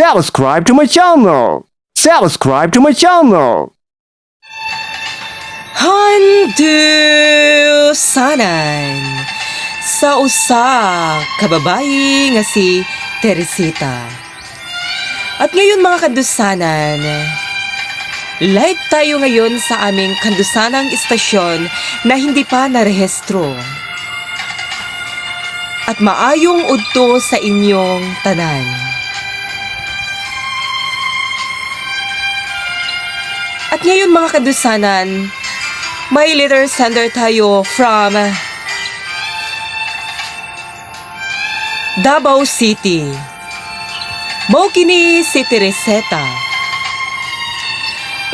Subscribe to my channel. Subscribe to my channel. Handusanan sa usa ka babayi nga si Teresita. At ngayon mga kandusanan, live tayo ngayon sa aming kandusanang istasyon na hindi pa narehistro. At maayong udto sa inyong tanan. At ngayon mga kandusanan, may letter sender tayo from Davao City. Mao kini si Teresita.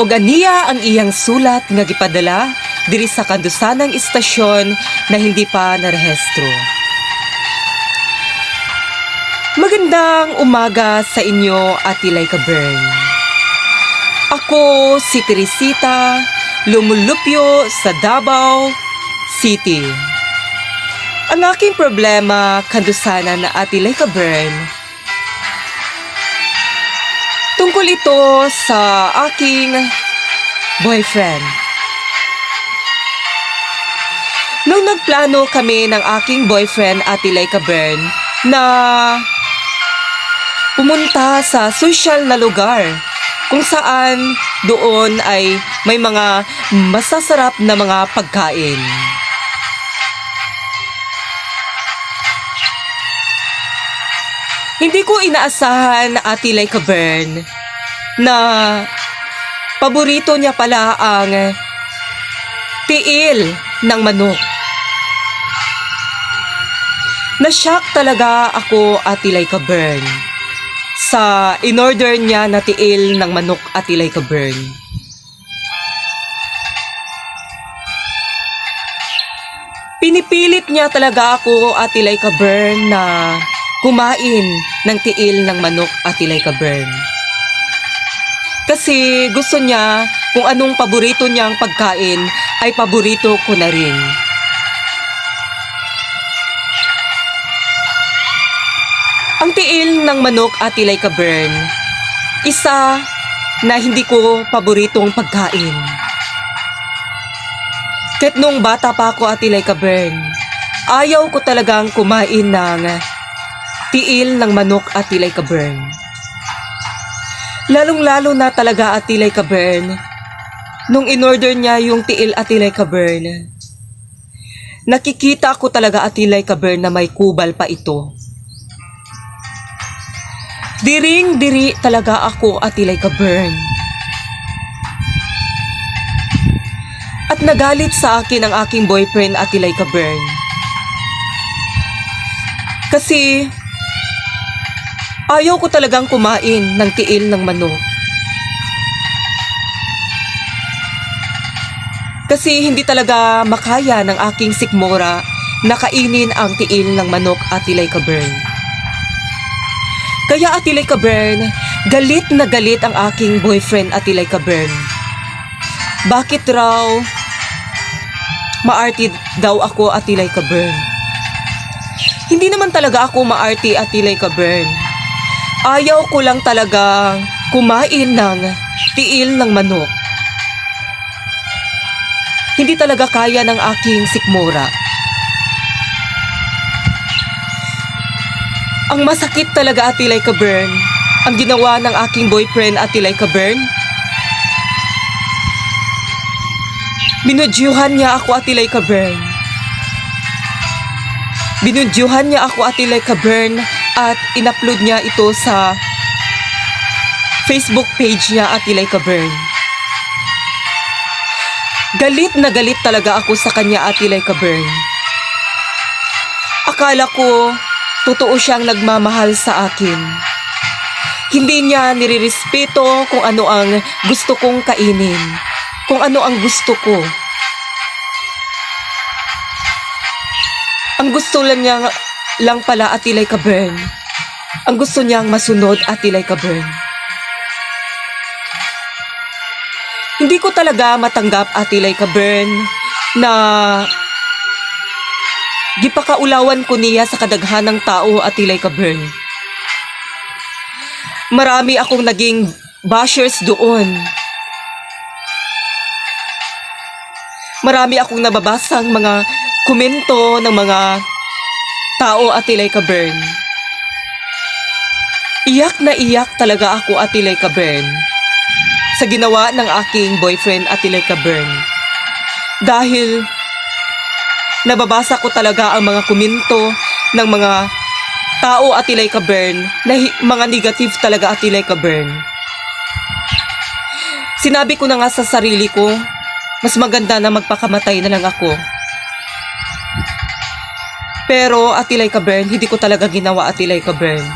Ug aniya ang iyang sulat nga gipadala diri sa kandusanang istasyon na hindi pa narehistro. Magandang umaga sa inyo, Ate Laika Bern. Ako si Teresita, lumulupyo sa Davao City. Ang aking problema, kandusanan na Ate Laika Bern, tungkol ito sa aking boyfriend. Nung nagplano kami ng aking boyfriend, Ate Laika Bern, na pumunta sa social na lugar kung saan doon ay may mga masasarap na mga pagkain. Hindi ko inaasahan, Ate Laika Bern, na paborito niya pala ang tiil ng manok. Na-shock talaga ako, Ate Laika Bern, sa in-order niya na tiil ng manok, Ate Laika Bern. Pinipilit niya talaga ako, Ate Laika Bern, na kumain ng tiil ng manok, Ate Laika Bern. Kasi gusto niya kung anong paborito niyang pagkain ay paborito ko na rin. Ang tiil ng manok, Ate Laika Bern, isa na hindi ko paboritong pagkain. Kahit nung bata pa ako, Ate Laika Bern, ayaw ko talagang kumain ng tiil ng manok, Ate Laika Bern. Lalong-lalo na talaga, Ate Laika Bern, nung in-order niya yung tiil, Ate Laika Bern, nakikita ko talaga, Ate Laika Bern, na may kubal pa ito. Diring-diri talaga ako, Ate Laika Bern. At nagalit sa akin ang aking boyfriend, Ate Laika Bern. Kasi ayaw ko talagang kumain ng tiil ng manok. Kasi hindi talaga makaya ng aking sikmura na kainin ang tiil ng manok, Ate Laika Bern. Kaya, Ate Laika Bern, galit na galit ang aking boyfriend, Ate Laika Bern. Bakit raw maarte daw ako, Ate Laika Bern? Hindi naman talaga ako maarte, Ate Laika Bern. Ayaw ko lang talaga kumain ng tiil ng manok. Hindi talaga kaya ng aking sikmura. Ang masakit talaga, Ate Laika Bern, ang ginawa ng aking boyfriend, Ate Laika Bern. Binudyuhan niya ako, Ate Laika Bern. Binudyuhan niya ako, Ate Laika Bern, at in-upload niya ito sa Facebook page niya, Ate Laika Bern. Galit na galit talaga ako sa kanya, Ate Laika Bern. Akala ko totoo siyang nagmamahal sa akin. Hindi niya nirirespeto kung ano ang gusto kong kainin, kung ano ang gusto ko. Ang gusto lang pala, Ate Laika Bern, ang gusto niyang masunod, Ate Laika Bern. Hindi ko talaga matanggap, Ate Laika Bern, na gipakaulawan ko niya sa kadaghanang tao, Ate Laika Bern. marami akong naging bashers doon. Marami akong nababasang mga komento ng mga tao, Ate Laika Bern. Iyak na iyak talaga ako, Ate Laika Bern, sa ginawa ng aking boyfriend, Ate Laika Bern. Dahil nababasa ko talaga ang mga komento ng mga tao, Ate Laika Bern, na mga negative talaga, Ate Laika Bern. Sinabi ko na nga sa sarili ko, mas maganda na magpakamatay na lang ako. Pero, Ate Laika Bern, hindi ko talaga ginawa, Ate Laika Bern.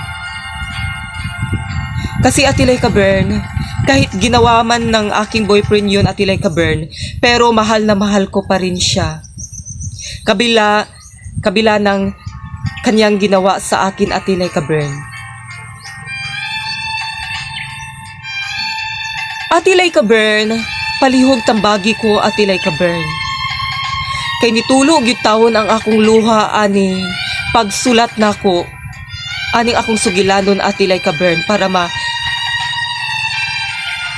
Kasi, Ate Laika Bern, kahit ginawa man ng aking boyfriend yun, Ate Laika Bern, pero mahal na mahal ko pa rin siya. Kabila ng kanyang ginawa sa akin, Ate Laika Bern. Ate Laika Bern, palihog tambagi ko, Ate Laika Bern. Kay nitulog yung taon ang akong luha, ani pagsulat na ko, aning akong sugilanon, Ate Laika Bern, para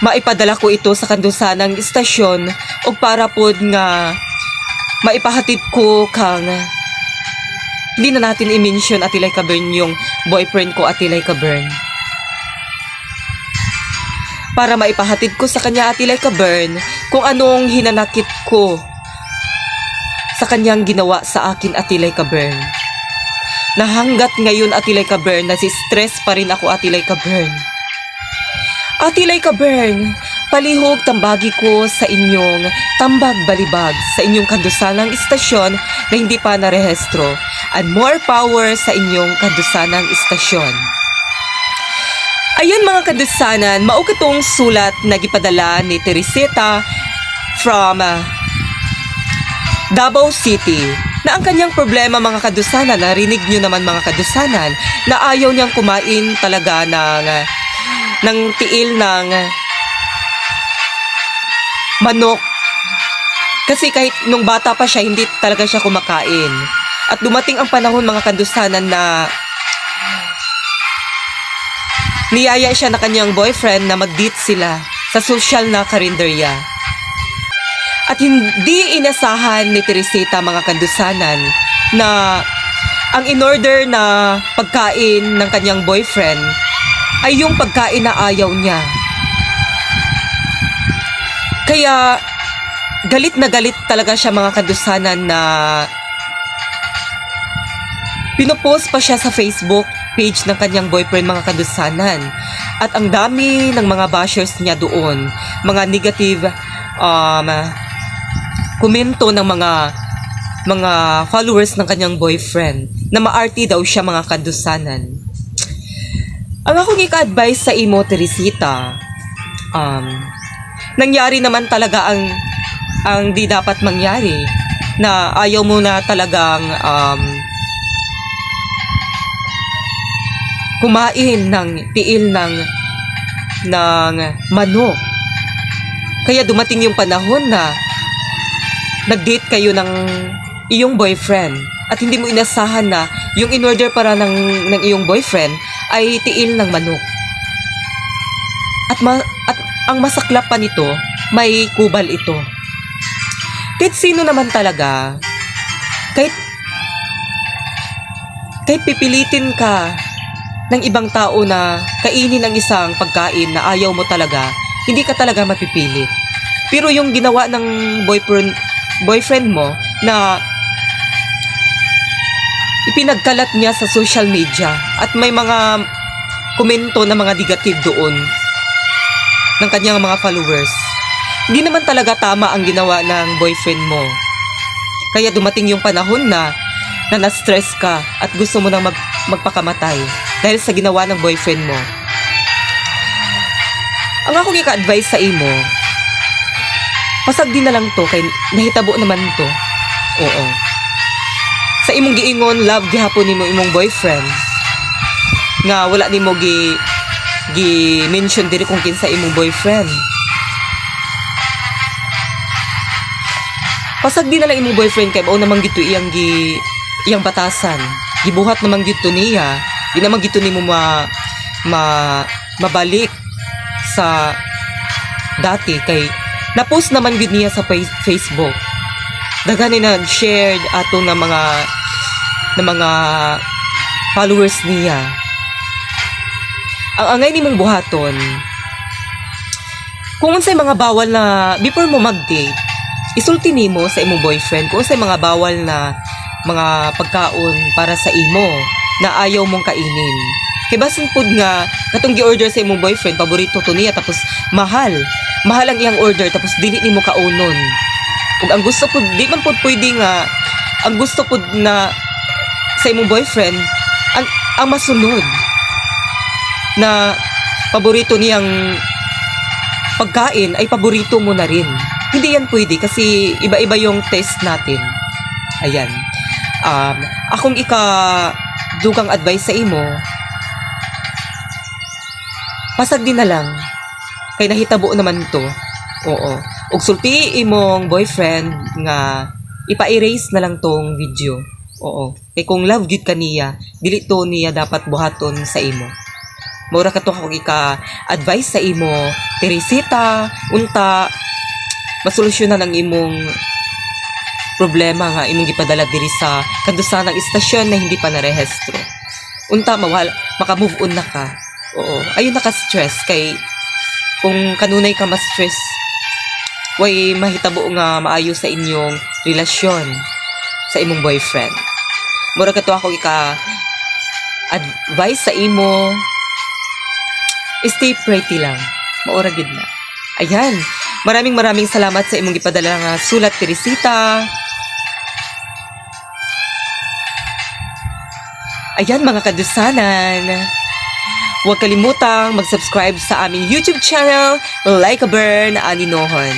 maipadala ko ito sa kandusanang istasyon o para pod nga maipahatid ko kang hindi na natin i-mention, Ate Laika Bern, yung boyfriend ko, Ate Laika Bern. Para maipahatid ko sa kanya, Ate Laika Bern, kung anong hinanakit ko sa kanyang ginawa sa akin, Ate Laika Bern. Na hanggat ngayon, Ate Laika Bern, nasi-stress pa rin ako, Ate Laika Bern. Ate Laika Bern, palihog tambagi ko sa inyong tambag balibag sa inyong kandusanang istasyon na hindi pa narehestro, and more power sa inyong kandusanang istasyon. Ayun mga kandusanan, mao katong sulat na gipadala ni Teresita from Davao City, na ang kanyang problema, mga kadusanan, narinig nyo naman mga kadusanan, na ayaw niyang kumain talaga ng tiil ng manok. Kasi kahit nung bata pa siya, hindi talaga siya kumakain. At dumating ang panahon, mga kadusanan, na niyaya siya na kanyang boyfriend na mag-date sila sa social na karinderya. At hindi inasahan ni Teresita, mga kandusanan, na ang in-order na pagkain ng kanyang boyfriend ay yung pagkain na ayaw niya. Kaya galit na galit talaga siya, mga kandusanan, na pinopost pa siya sa Facebook page ng kanyang boyfriend, mga kandusanan. At ang dami ng mga bashers niya doon, mga negative komento ng mga followers ng kanyang boyfriend na maarty daw siya, mga kandusanan. Ang akong ika-advise sa imo, Teresita, nangyari naman talaga ang di dapat mangyari, na ayaw mo na talagang kumain ng tiil ng manok. Kaya dumating yung panahon na nag-date kayo ng iyong boyfriend at hindi mo inasahan na yung in-order para ng iyong boyfriend ay tiil ng manok. At ang masaklap pa nito, may kubal ito. Kahit sino naman talaga, kahit pipilitin ka ng ibang tao na kainin ang isang pagkain na ayaw mo talaga, hindi ka talaga mapipilit. Pero yung ginawa ng boyfriend mo na ipinagkalat niya sa social media at may mga komento na mga negative doon ng kanyang mga followers, hindi naman talaga tama ang ginawa ng boyfriend mo. Kaya dumating yung panahon na na-stress ka at gusto mo nang magpakamatay dahil sa ginawa ng boyfriend mo. Ang akong ika-advise sa imo, pasag din na lang to, kay nahitabo naman to. Oo. Sa imong giingon, love gihapon nimo imong boyfriend, nga wala nimo mention diri kung kinsa imong boyfriend. Pasag din na lang imong boyfriend, kay bao namang gito iyang batasan. Gibuhat namang gito niya, di namang gito nimo mabalik sa dati kay na-post naman gud niya sa Facebook. Daghan ni nag-shared ato ng mga followers niya. Ang angay nimong buhaton, kung unsay mga bawal na before mo mag-date, isulti nimo sa imong boyfriend kung unsay mga bawal na mga pagkaon para sa imo na ayaw mong kainin. Kay basin pud nga katong gi-order sa imong boyfriend, paborito to niya tapos mahal ang iyang order tapos dili nimo kaunon. Ug ang gusto pud di man pud pwede nga ang gusto pud na sa imong boyfriend ang masunod na paborito niyang pagkain ay paborito mo na rin. Hindi yan pwede kasi iba-iba yung taste natin. Ayan. Akong dugang advice sa imo, pasag din na lang. Kay nahitabo naman to. Oo. Ug sulti imong boyfriend nga ipa-erase na lang tong video. Oo. Kay kung love gid ka niya, dili to niya dapat buhaton sa imo. Mura ka to ako advice sa imo, Teresita, unta masolusyonan ang imong problema nga imong gipadala diri sa kandusanang istasyon na hindi pa narehistro. Unta maka-move on na ka. Oo, ayun naka-stress kay kung kanunay ka ma-stress, way mahitabo nga maayo sa inyong relasyon sa imong boyfriend. Mura ka to ako advice sa imo, stay pretty lang. Maura gid na. Ayan. Maraming salamat sa imong gipadala nga sulat, Teresita. Ayan mga kadusanan. Huwag kalimutang mag-subscribe sa aming YouTube channel, Like a Burn, Aninohon.